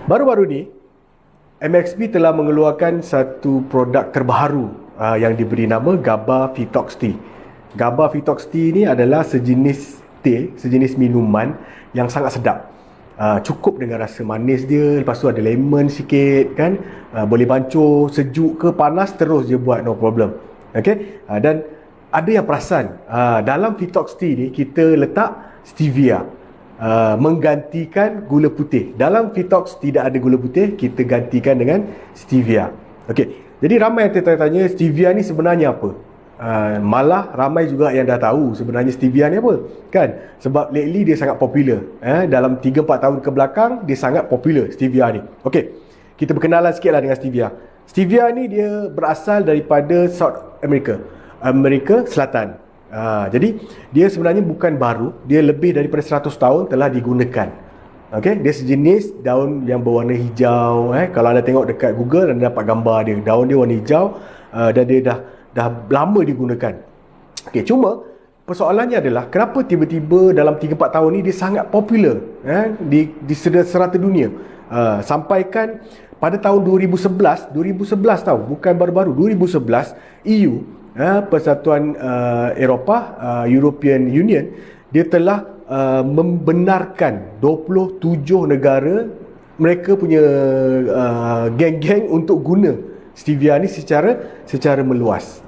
Baru-baru ni, MXB telah mengeluarkan satu produk terbaru yang diberi nama GABA Vitox Tea. GABA Vitox Tea ni adalah sejenis teh, sejenis minuman yang sangat sedap. Cukup dengan rasa manis dia, lepas tu ada lemon sikit kan. Boleh bancuh, sejuk ke panas terus je buat, no problem. Okay? Dan ada yang perasan, dalam Vitox Tea ni kita letak stevia, menggantikan gula putih. Dalam Vitox tidak ada gula putih, kita gantikan dengan stevia. Okey. Jadi ramai yang tertanya stevia ni sebenarnya apa? Malah ramai juga yang dah tahu sebenarnya stevia ni apa, kan? Sebab lately dia sangat popular. Dalam 3-4 tahun ke belakang dia sangat popular stevia ni. Okey. Kita berkenalan sikitlah dengan stevia. Stevia ni dia berasal daripada South America, Amerika Selatan. Jadi dia sebenarnya bukan baru, dia lebih daripada 100 tahun telah digunakan. Okey, dia sejenis daun yang berwarna hijau. Kalau anda tengok dekat Google, anda dapat gambar dia. Daun dia warna hijau, dan dia dah lama digunakan. Okey, cuma persoalannya adalah kenapa tiba-tiba dalam 3-4 tahun ni dia sangat popular di serata dunia. Sampaikan pada tahun 2011 tahu, bukan baru-baru, 2011 EU, Persatuan Eropah, European Union, dia telah membenarkan 27 negara mereka punya geng-geng untuk guna stevia ni secara meluas.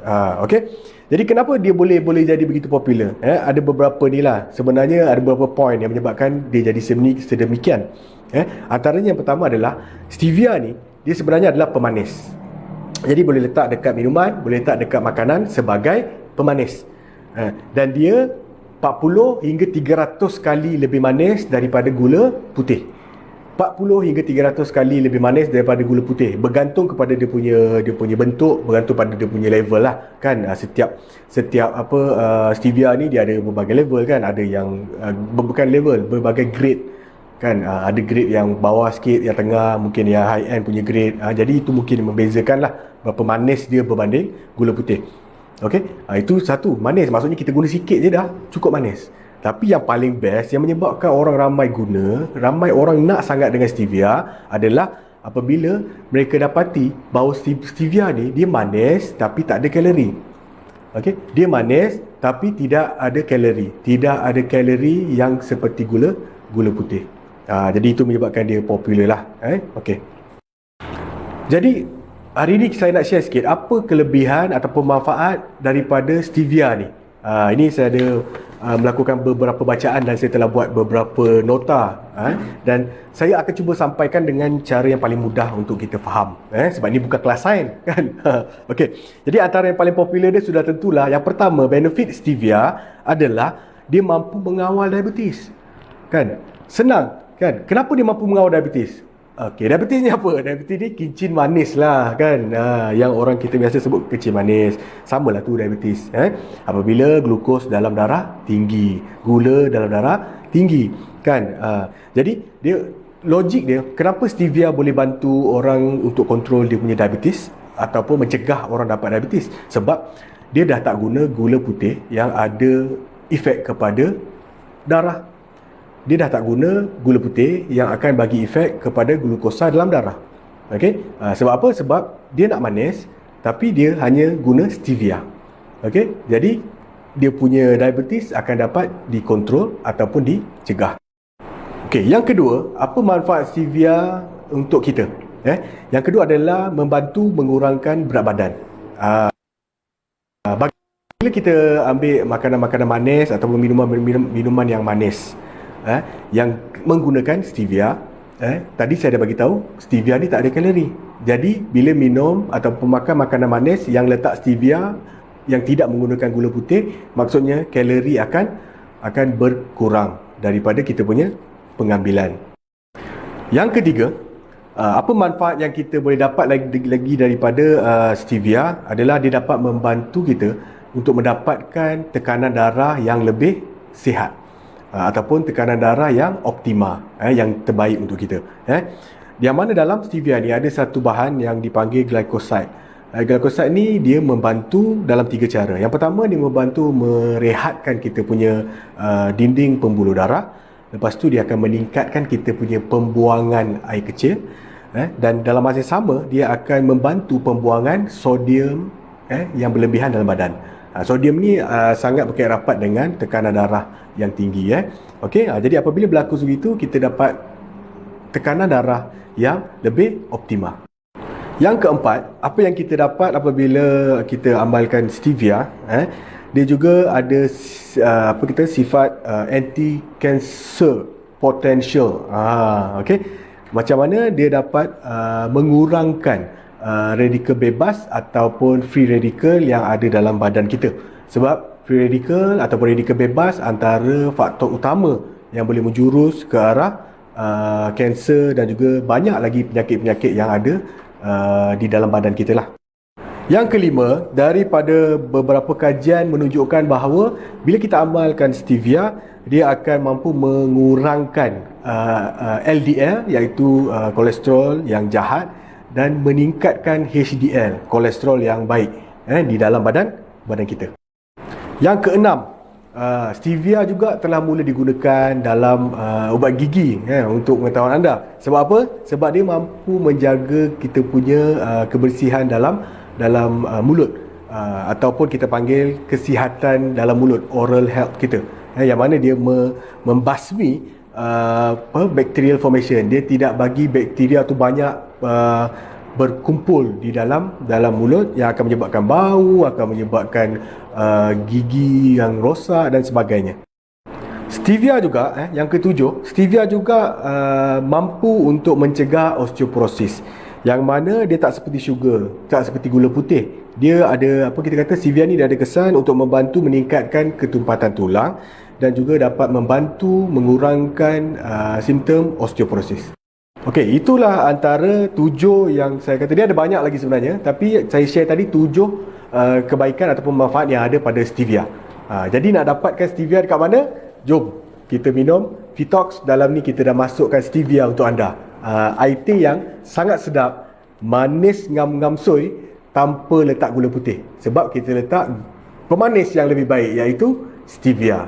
Okey. Jadi kenapa dia boleh jadi begitu popular? Ada beberapa ni lah. Sebenarnya ada beberapa point yang menyebabkan dia jadi sedemikian. Antaranya yang pertama adalah stevia ni dia sebenarnya adalah pemanis. Jadi boleh letak dekat minuman, boleh letak dekat makanan sebagai pemanis. Dan dia 40 hingga 300 kali lebih manis daripada gula putih. 40 hingga 300 kali lebih manis daripada gula putih. Bergantung kepada dia punya bentuk, bergantung pada dia punya level lah, kan. Setiap stevia ni dia ada berbagai level, kan. Ada yang bukan level, berbagai grade, kan. Ada grade yang bawah sikit, yang tengah, mungkin yang high end punya grade. Jadi itu mungkin membezakan lah berapa manis dia berbanding gula putih. Okey, itu satu, manis. Maksudnya kita guna sikit je dah cukup manis. Tapi yang paling best, yang menyebabkan orang ramai guna, ramai orang nak sangat dengan stevia adalah apabila mereka dapati bahawa stevia ni dia manis tapi tak ada kalori. Okey, dia manis tapi tidak ada kalori. Tidak ada kalori yang seperti gula putih. Jadi itu menyebabkan dia popular lah. Okey. Jadi hari ni saya nak share sikit apa kelebihan ataupun manfaat daripada stevia ni. Ini saya ada melakukan beberapa bacaan dan saya telah buat beberapa nota, dan saya akan cuba sampaikan dengan cara yang paling mudah untuk kita faham, sebab ini bukan kelas sains, kan. Okey. Jadi antara yang paling popular dia sudah tentulah yang pertama, benefit stevia adalah dia mampu mengawal diabetes, kan. Senang, kan. Kenapa dia mampu mengawal diabetes? Okey, diabetes ni apa? Diabetes ni kincin manis lah, kan. Yang orang kita biasa sebut kincin manis. Sama lah tu diabetes. Apabila glukos dalam darah tinggi, gula dalam darah tinggi, kan. Jadi logik dia, kenapa stevia boleh bantu orang untuk kontrol dia punya diabetes ataupun mencegah orang dapat diabetes? Sebab dia dah tak guna gula putih yang ada efek kepada darah. Dia dah tak guna gula putih yang akan bagi efek kepada glukosa dalam darah. Okey? Sebab apa? Sebab dia nak manis tapi dia hanya guna stevia. Okey? Jadi dia punya diabetes akan dapat dikontrol ataupun dicegah. Okey, yang kedua, apa manfaat stevia untuk kita? Yang kedua adalah membantu mengurangkan berat badan. Bila kita ambil makanan-makanan manis ataupun minuman yang manis, yang menggunakan stevia, tadi saya dah bagi tahu stevia ni tak ada kalori. Jadi bila minum ataupun makan makanan manis yang letak stevia yang tidak menggunakan gula putih, maksudnya kalori akan berkurang daripada kita punya pengambilan. Yang ketiga, apa manfaat yang kita boleh dapat lagi daripada stevia adalah dia dapat membantu kita untuk mendapatkan tekanan darah yang lebih sihat, ataupun tekanan darah yang optima, yang terbaik untuk kita. Yang mana dalam stevia ni ada satu bahan yang dipanggil glycoside. Glycoside ni dia membantu dalam 3 cara. Yang pertama, dia membantu merehatkan kita punya dinding pembuluh darah. Lepas tu dia akan meningkatkan kita punya pembuangan air kecil, dan dalam masa yang sama dia akan membantu pembuangan sodium yang berlebihan dalam badan. Sodium ni sangat berkait rapat dengan tekanan darah yang tinggi. Okey, jadi apabila berlaku begitu, kita dapat tekanan darah yang lebih optimal. Yang keempat, apa yang kita dapat apabila kita amalkan stevia, dia juga ada sifat anti-cancer potential. Okey. Macam mana dia dapat mengurangkan radikal bebas ataupun free radical yang ada dalam badan kita. Sebab free radical ataupun radikal bebas antara faktor utama yang boleh menjurus ke arah kanser dan juga banyak lagi penyakit-penyakit yang ada di dalam badan kita lah. Yang kelima, daripada beberapa kajian menunjukkan bahawa bila kita amalkan stevia, dia akan mampu mengurangkan LDL iaitu kolesterol yang jahat dan meningkatkan HDL, kolesterol yang baik di dalam badan kita. Yang keenam, stevia juga telah mula digunakan dalam ubat gigi untuk pengetahuan anda. Sebab apa? Sebab dia mampu menjaga kita punya kebersihan dalam mulut, ataupun kita panggil kesihatan dalam mulut, oral health kita, yang mana dia membasmi bacterial formation. Dia tidak bagi bakteria tu banyak berkumpul di dalam mulut yang akan menyebabkan bau, akan menyebabkan gigi yang rosak dan sebagainya. Stevia juga, yang ketujuh, stevia juga mampu untuk mencegah osteoporosis, yang mana dia tak seperti sugar, tak seperti gula putih. Dia ada, stevia ni dia ada kesan untuk membantu meningkatkan ketumpatan tulang dan juga dapat membantu mengurangkan simptom osteoporosis. Okey, itulah antara 7 yang saya kata. Dia ada banyak lagi sebenarnya, tapi saya share tadi 7 kebaikan ataupun manfaat yang ada pada stevia. Jadi nak dapatkan stevia dekat mana? Jom kita minum Vitox. Dalam ni kita dah masukkan stevia untuk anda. Air teh yang sangat sedap, manis ngam-ngam soy tanpa letak gula putih. Sebab kita letak pemanis yang lebih baik, iaitu stevia.